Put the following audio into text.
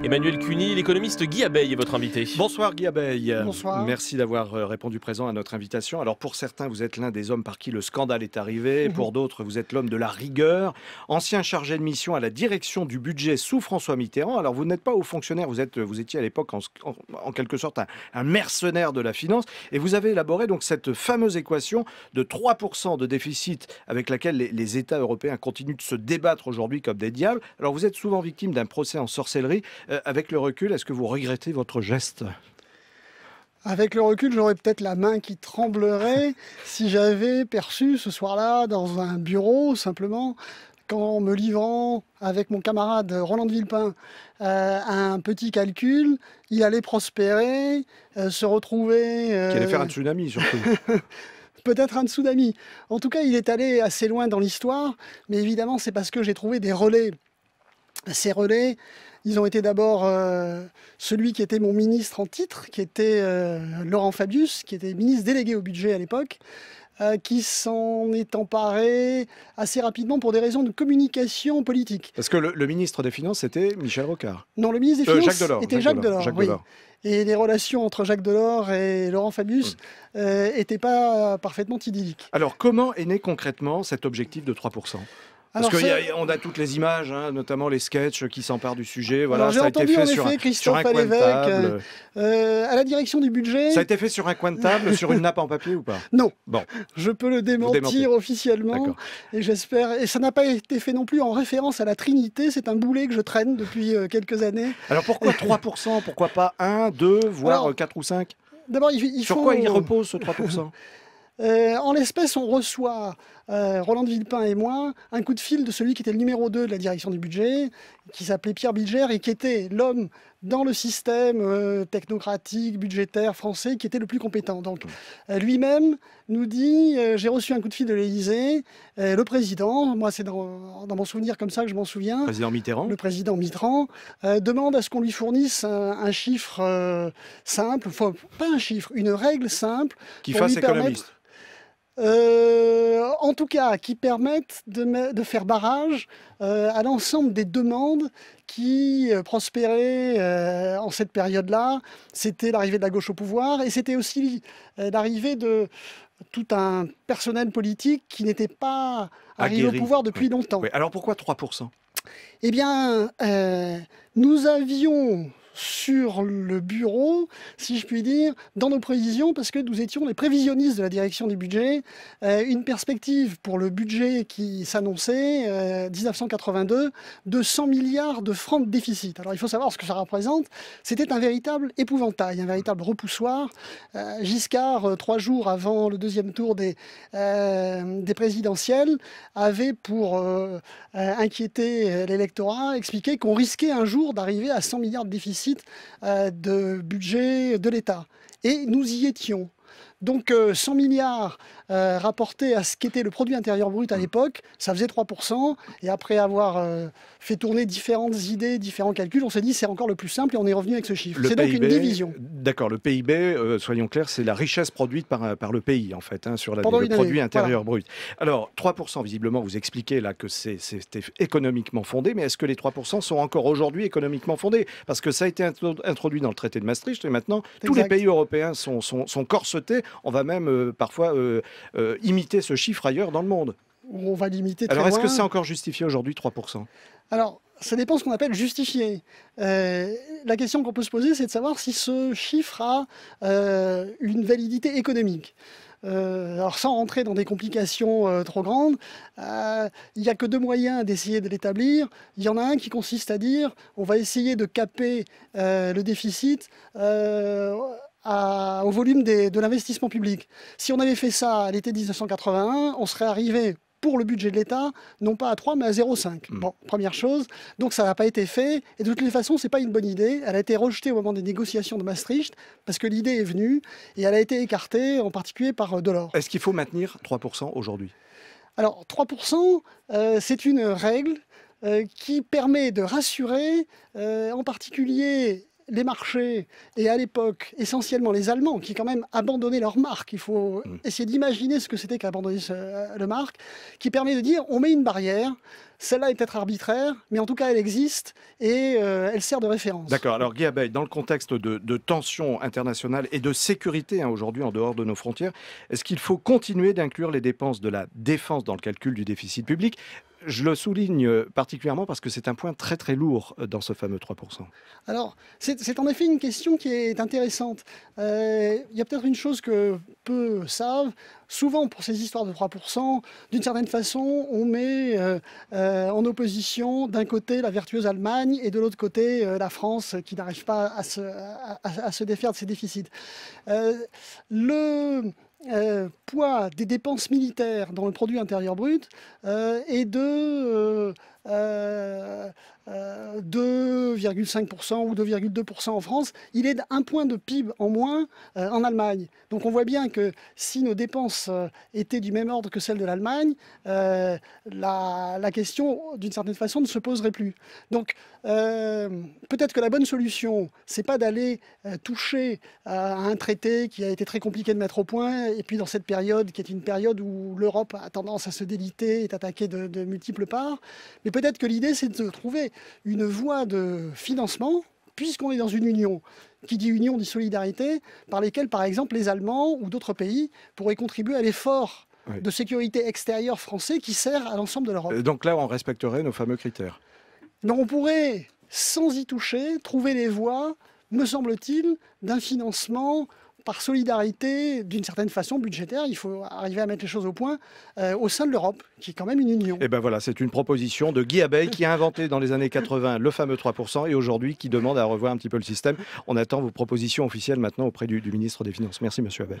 Emmanuel Cuny, l'économiste Guy Abeille est votre invité. Bonsoir Guy Abeille. Bonsoir. Merci d'avoir répondu présent à notre invitation. Alors pour certains, vous êtes l'un des hommes par qui le scandale est arrivé. Pour d'autres, vous êtes l'homme de la rigueur. Ancien chargé de mission à la direction du budget sous François Mitterrand. Alors vous n'êtes pas haut fonctionnaire, vous étiez à l'époque en quelque sorte un mercenaire de la finance. Et vous avez élaboré donc cette fameuse équation de 3% de déficit avec laquelle les États européens continuent de se débattre aujourd'hui comme des diables. Alors vous êtes souvent victime d'un procès en sorcellerie. Avec le recul, est-ce que vous regrettez votre geste ? Avec le recul, j'aurais peut-être la main qui tremblerait si j'avais perçu ce soir-là, dans un bureau, simplement, qu'en me livrant avec mon camarade Roland de Villepin un petit calcul, il allait prospérer, se retrouver... Qui allait faire un tsunami, surtout. Peut-être un tsunami. En tout cas, il est allé assez loin dans l'histoire, mais évidemment, c'est parce que j'ai trouvé des relais. Ces relais, ils ont été d'abord celui qui était mon ministre en titre, qui était Laurent Fabius, qui était ministre délégué au budget à l'époque, qui s'en est emparé assez rapidement pour des raisons de communication politique. Parce que le ministre des Finances, c'était Michel Rocard. Non, le ministre des Finances Jacques Delors, était Jacques Delors. Jacques Oui. Delors. Et les relations entre Jacques Delors et Laurent Fabius n'étaient pas parfaitement idylliques. Alors, comment est né concrètement cet objectif de 3%? Parce qu'on a toutes les images, hein, notamment les sketchs qui s'emparent du sujet. Voilà, ça a été fait sur un coin de table. À la direction du budget. Ça a été fait sur un coin de table, sur une nappe en papier ou pas? Non. Bon. Je peux le démentir officiellement. Et j'espère. Et ça n'a pas été fait non plus en référence à la Trinité. C'est un boulet que je traîne depuis quelques années. Alors pourquoi 3%? Pourquoi pas 1, 2, voire 4 ou 5? D'abord, sur quoi il repose ce 3%? En l'espèce, on reçoit, Roland de Villepin et moi, un coup de fil de celui qui était le numéro 2 de la direction du budget, qui s'appelait Pierre Bilger et qui était l'homme dans le système technocratique, budgétaire français, qui était le plus compétent. Donc, lui-même nous dit, j'ai reçu un coup de fil de l'Élysée, le président, moi c'est dans mon souvenir comme ça que je m'en souviens, le président Mitterrand, demande à ce qu'on lui fournisse un chiffre simple, enfin, pas un chiffre, une règle simple, qui fasse économiste. En tout cas, qui permettent de faire barrage à l'ensemble des demandes qui prospéraient en cette période-là. C'était l'arrivée de la gauche au pouvoir et c'était aussi l'arrivée de tout un personnel politique qui n'était pas arrivé au pouvoir depuis longtemps. Oui. Alors pourquoi 3%? Eh bien, nous avions sur le bureau, si je puis dire, dans nos prévisions, parce que nous étions les prévisionnistes de la direction du budget, une perspective pour le budget qui s'annonçait, 1982, de 100 milliards de francs de déficit. Alors il faut savoir ce que ça représente. C'était un véritable épouvantail, un véritable repoussoir. Giscard, 3 jours avant le deuxième tour des présidentielles, avait, pour inquiéter l'électorat, expliqué qu'on risquait un jour d'arriver à 100 milliards de déficit de budget de l'État. Et nous y étions. Donc 100 milliards rapportés à ce qu'était le produit intérieur brut à l'époque, ça faisait 3%. Et après avoir fait tourner différentes idées, différents calculs, on s'est dit c'est encore le plus simple et on est revenu avec ce chiffre. C'est donc une division. D'accord, le PIB, soyons clairs, c'est la richesse produite par le pays en fait, hein, sur le produit intérieur brut. Alors 3%, visiblement, vous expliquez là que c'était économiquement fondé, mais est-ce que les 3% sont encore aujourd'hui économiquement fondés? Parce que ça a été introduit dans le traité de Maastricht et maintenant tous les pays européens sont corsetés. On va même parfois imiter ce chiffre ailleurs dans le monde. On va l'imiter très loin. Alors est-ce que c'est encore justifié aujourd'hui 3%? Alors, ça dépend de ce qu'on appelle justifié. La question qu'on peut se poser, c'est de savoir si ce chiffre a une validité économique. Alors sans rentrer dans des complications trop grandes, il n'y a que 2 moyens d'essayer de l'établir. Il y en a un qui consiste à dire on va essayer de caper le déficit au volume de l'investissement public. Si on avait fait ça à l'été 1981, on serait arrivé pour le budget de l'État, non pas à 3, mais à 0,5. Bon, première chose. Donc ça n'a pas été fait. Et de toutes les façons, ce n'est pas une bonne idée. Elle a été rejetée au moment des négociations de Maastricht, parce que l'idée est venue, et elle a été écartée, en particulier par Delors. Est-ce qu'il faut maintenir 3% aujourd'hui? Alors, 3%, c'est une règle qui permet de rassurer, en particulier les marchés, et à l'époque, essentiellement les Allemands, qui quand même abandonnaient leur marque, il faut essayer d'imaginer ce que c'était qu'abandonner le marque, qui permet de dire, on met une barrière, celle-là est peut-être arbitraire, mais en tout cas elle existe, et elle sert de référence. D'accord. Alors Guy Abeille, dans le contexte de tensions internationales et de sécurité aujourd'hui en dehors de nos frontières, est-ce qu'il faut continuer d'inclure les dépenses de la défense dans le calcul du déficit public? Je le souligne particulièrement parce que c'est un point très très lourd dans ce fameux 3%. Alors, c'est en effet une question qui est intéressante. Il y a peut-être une chose que peu savent. Souvent, pour ces histoires de 3%, d'une certaine façon, on met en opposition d'un côté la vertueuse Allemagne et de l'autre côté la France qui n'arrive pas à se défaire de ses déficits. Le poids des dépenses militaires dans le produit intérieur brut est de 2,5% ou 2,2% en France. Il est d'1 point de PIB en moins en Allemagne. Donc on voit bien que si nos dépenses étaient du même ordre que celles de l'Allemagne, la question, d'une certaine façon, ne se poserait plus. Donc peut-être que la bonne solution, c'est pas d'aller toucher à un traité qui a été très compliqué de mettre au point, et puis dans cette période, qui est une période où l'Europe a tendance à se déliter, est attaquée de multiples parts, mais peut-être que l'idée, c'est de trouver une voie de financement, puisqu'on est dans une union. Qui dit union dit solidarité, par lesquelles, par exemple, les Allemands ou d'autres pays pourraient contribuer à l'effort de sécurité extérieure français qui sert à l'ensemble de l'Europe. Donc là, on respecterait nos fameux critères. Donc on pourrait, sans y toucher, trouver les voies, me semble-t-il, d'un financement par solidarité, d'une certaine façon budgétaire. Il faut arriver à mettre les choses au point au sein de l'Europe, qui est quand même une union. Et ben voilà, c'est une proposition de Guy Abeille qui a inventé dans les années 80 le fameux 3% et aujourd'hui qui demande à revoir un petit peu le système. On attend vos propositions officielles maintenant auprès du ministre des Finances. Merci Monsieur Abeille.